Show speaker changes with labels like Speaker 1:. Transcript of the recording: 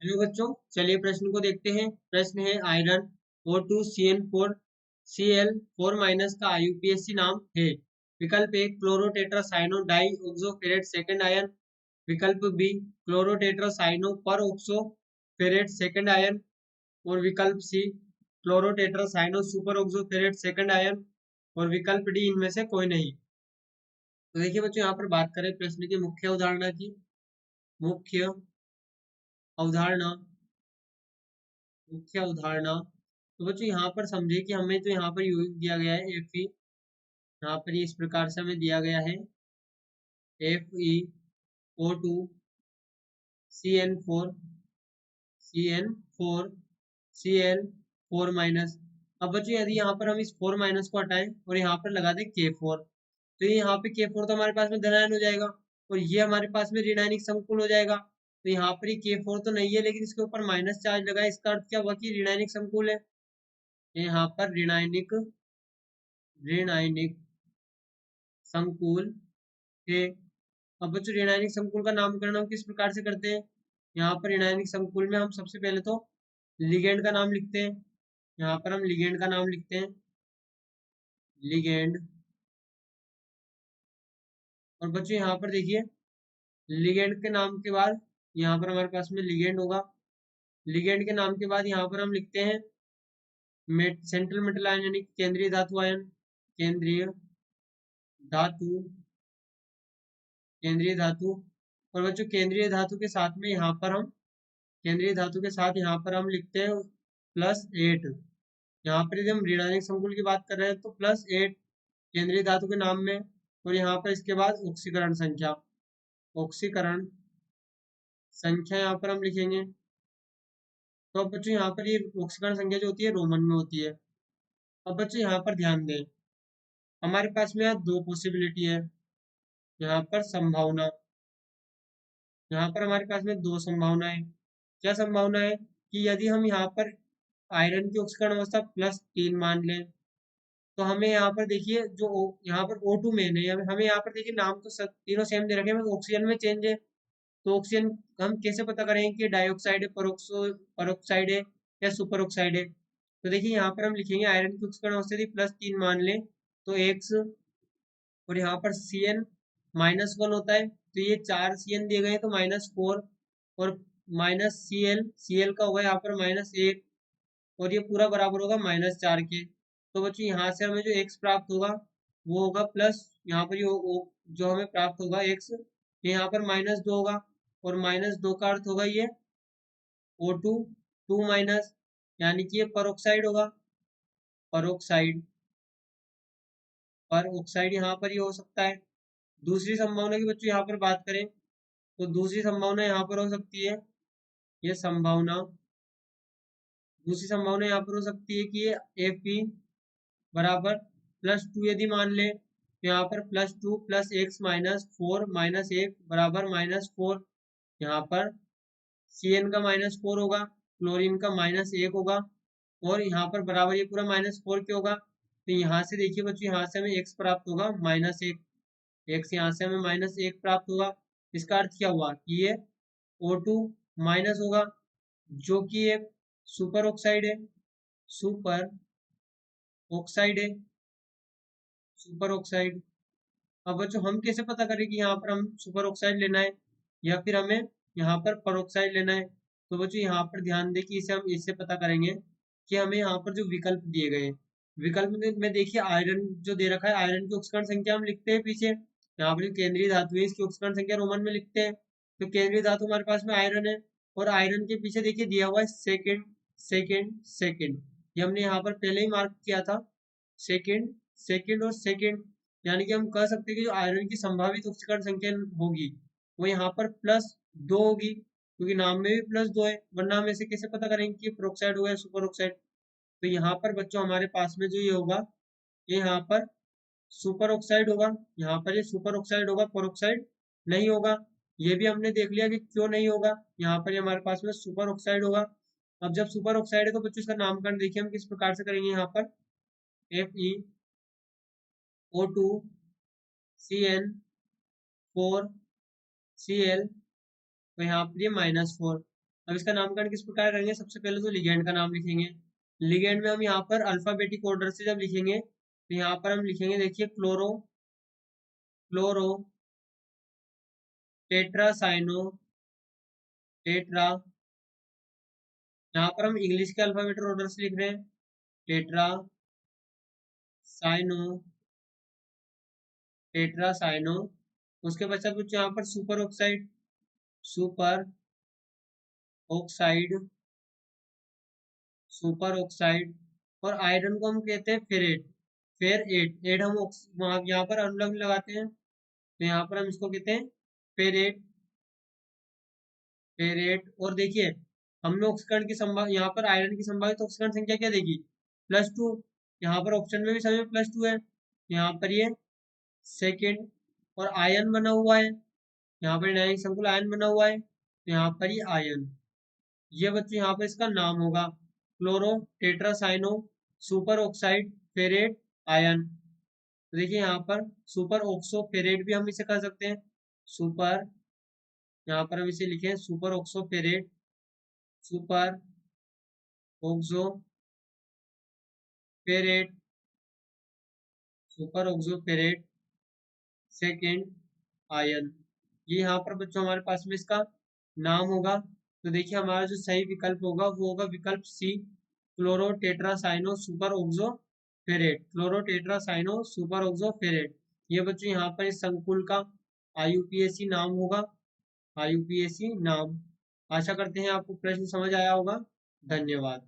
Speaker 1: Hello बच्चों, चलिए प्रश्न को देखते हैं। प्रश्न है आयरन O2CN4Cl4 माइनस का IUPAC नाम है। विकल्प A chlorotetracyano dioxo ferrate second ion, विकल्प B chlorotetracyano peroxo ferrate second ion, और विकल्प C chlorotetracyano super oxo ferrate second ion, और विकल्प डी इनमें से कोई नहीं। तो देखिए बच्चों, यहाँ पर बात करें प्रश्न की मुख्य अवधारणा की। मुख्य अवधारणा मुख्य अवधारणा तो बच्चों यहाँ पर समझे कि हमें तो यहाँ पर यूज दिया गया है Fe। यहाँ पर इस प्रकार से हमें दिया गया है FeO2CN4 Cl4 माइनस। अब बच्चों यदि यहाँ पर हम इस 4 माइनस को हटाएं और यहाँ पर लगा दें K4, तो ये यहाँ पे K4 तो हमारे पास में धनायन हो जाएगा और ये हमारे पास में ऋणायनिक संकुल हो जाएगा। तो यहाँ पर ये K4 तो नहीं है, लेकिन इसके ऊपर माइनस चार्ज लगा है, इसका अर्थ क्या हुआ कि ऋणायनिक संकुल है। यहाँ पर ऋणायनिक संकुल है। अब बच्चों ऋणायनिक संकुल का नामकरण हम किस प्रकार से करते हैं। यहाँ पर ऋणायनिक संकुल में हम सबसे पहले तो लिगेंड का नाम लिखते हैं। यहाँ पर हम लिगेंड का नाम लिखते हैं, लिगेंड। और बच्चों यहाँ पर देखिए, लिगेंड के नाम के बाद यहाँ पर हमारे पास में लिगेंड होगा। लिगेंड के नाम के बाद यहाँ पर हम लिखते हैं सेंट्रल मेटल आयन यानी केंद्रीय धातु आयन, केंद्रीय धातु, केंद्रीय धातु। और बच्चों केंद्रीय धातु के साथ में यहाँ पर हम केंद्रीय धातु के साथ यहाँ पर हम लिखते हैं +8। यहाँ पर यदि हम ऋणायनिक संकुल की बात कर रहे हैं तो +8 केंद्रीय धातु के नाम में, और यहाँ पर इसके बाद ऑक्सीकरण संख्या, ऑक्सीकरण संख्या यहाँ पर हम लिखेंगे। तो अब बच्चों यहाँ पर ये ऑक्सीकरण संख्या जो होती है रोमन में होती है। अब बच्चों यहाँ पर ध्यान दें, हमारे पास में यहाँ दो पॉसिबिलिटी है। यहाँ पर संभावना, यहाँ पर हमारे पास में दो संभावनाएं। क्या संभावना है कि यदि हम यहाँ पर आयरन की ऑक्सीकरण अवस्था +3 मान लें, तो हमें यहाँ पर देखिए जो यहाँ पर O2 मेन है, हमें यहाँ पर देखिए नाम तो सब तीनों सेम दे रखे हैं, ऑक्सीजन में चेंज है। तो ऑक्सीजन हम कैसे पता करेंगे कि डाइऑक्साइड है, परोक्साइड है या सुपर ऑक्साइड है। तो देखिए यहाँ पर हम लिखेंगे आयरन की ऑक्सीकरण अवस्था यदि +3 मान लें तो X, और यहाँ पर Cn-1 होता है, तो ये 4 Cn दिए गए हैं तो -4, और -Cl का होगा यहाँ पर -1, और ये पूरा बराबर होगा -4 के। तो बच्चों यहाँ से हमें जो x प्राप्त होगा वो होगा प्लस, यहाँ पर ये जो हमें प्राप्त होगा x, ये यहाँ पर -2 होगा, और -2 का अर्थ होगा ये O2 2 माइनस, यानी कि ये परोक्साइड होगा, परोक्साइड, पर ऑक्साइड यहाँ पर ये हो सकता है। दूसरी संभावना की बच्चों यहाँ पर बात करें तो दूसरी संभावना यहाँ पर हो सकती है, ये संभावना, दूसरी संभावना यहाँ पर हो सकती है कि ये Fe बराबर +2 यदि मान ले, तो यहाँ पर +2 + x -4 -1 बराबर -4। यहाँ पर Cn का -4 होगा, क्लोरीन का -1 होगा, और यहाँ पर बराबर ये पूरा -4 क्यों होगा। तो यहाँ से देखिए बच्चों, यहाँ से हमें x प्राप्त होगा -1, x यहाँ से हमें -1 प्राप्त होगा। इसका अर्थ क्या हुआ कि ये O2 माइनस होगा, जो कि एक सुपर ऑक्साइड है, सुपर ऑक्साइड है, सुपर ऑक्साइड। अब बच्चों हम कैसे पता करें कि यहाँ पर हम सुपर ऑक्साइड लेना है या फिर हमें यहाँ पर परऑक्साइड लेना है। तो बच्चों यहाँ पर ध्यान दें कि इसे हम इससे पता करेंगे कि हमें यहाँ पर जो विकल्प दिए गए हैं, विकल्प में देखिए आयरन जो दे रखा है, आयरन की ऑक्सीकरण संख्या हम लिखते हैं पीछे। यहाँ पर जो केंद्रीय धातु है इसकी ऑक्सीकरण संख्या रोमन में लिखते हैं। तो केंद्रीय धातु हमारे पास में आयरन है, और आयरन के पीछे देखिए दिया हुआ है सेकेंड सेकेंड सेकेंड, ये हमने यहाँ पर पहले ही मार्क किया था, सेकेंड सेकेंड और सेकेंड। यानी कि हम कह सकते हैं कि जो आयरन की संभावित ऑक्सीकरण संख्या होगी वो यहाँ पर +2 होगी, क्योंकि नाम में भी +2 है, वरना हम ऐसे कैसे पता करेंगे कि प्रोक्साइड होगा या सुपर ऑक्साइड। तो यहाँ पर बच्चों हमारे पास में जो ये होगा, ये यहाँ पर सुपर ऑक्साइड होगा, यहाँ पर ये सुपर ऑक्साइड होगा, पेरोक्साइड नहीं होगा। ये भी हमने देख लिया कि क्यों नहीं होगा, यहाँ पर ये हमारे पास में सुपर ऑक्साइड होगा। अब जब सुपर ऑक्साइड है तो बच्चों इसका नामकरण देखिए हम किस प्रकार से करेंगे। यहाँ पर FeO2 CN4 Cl, तो यहाँ पर ये -4, अब इसका नामकरण किस प्रकार करेंगे, सबसे पहले तो लिगेंड का नाम लिखेंगे। लिगेंड में हम यहाँ पर अल्फाबेटिक ऑर्डर से जब लिखेंगे तो यहाँ पर हम लिखेंगे, देखिए क्लोरो क्लोरो टेट्रासाइनो टेट्रा, यहाँ पर हम इंग्लिश के अल्फाबेटिक ऑर्डर से लिख रहे हैं, टेट्रा साइनो टेट्रासाइनो। उसके पश्चात बच्चों यहाँ पर super oxide super oxide super oxide, और आयरन को हम कहते हैं फेरेट फेर एट हम वहाँ यहाँ पर अनुलग्न लगाते हैं तो यहाँ पर हम इसको कहते हैं फेरेट फेरेट। और देखिए हमने ऑक्सीकरण की संभावना, यहाँ पर आयरन की संभावित ऑक्सीकरण संख्या क्या देगी, +2। यहाँ पर ऑप्शन में भी सभी में +2 है, यहाँ पर ये सेकेंड। और आयन बना हुआ है, यहाँ पर नैतिक संकुल आयन बना हुआ है तो यहाँ पर ये आयन, ये बच्चों यहाँ पर इसका नाम होगा chloro tetracyano super oxide ferrate ion. तो देखिए यहाँ पर सुपर ऑक्सो फेरेट भी हम इसे कह सकते हैं, सुपर, यहाँ पर हम इसे लिखें super oxo ferrate super oxo ferrate super oxo ferrate second ion. ये यहाँ पर बच्चों हमारे पास में इसका नाम होगा। तो देखिए हमारा जो सही विकल्प होगा वो होगा विकल्प C, chloro tetracyano super oxo ferrate, chloro tetracyano super oxo ferrate. ये बच्चों यहाँ पर इस संकुल का IUPAC नाम होगा, IUPAC नाम। आशा करते हैं आपको प्रश्न समझ आया होगा। धन्यवाद।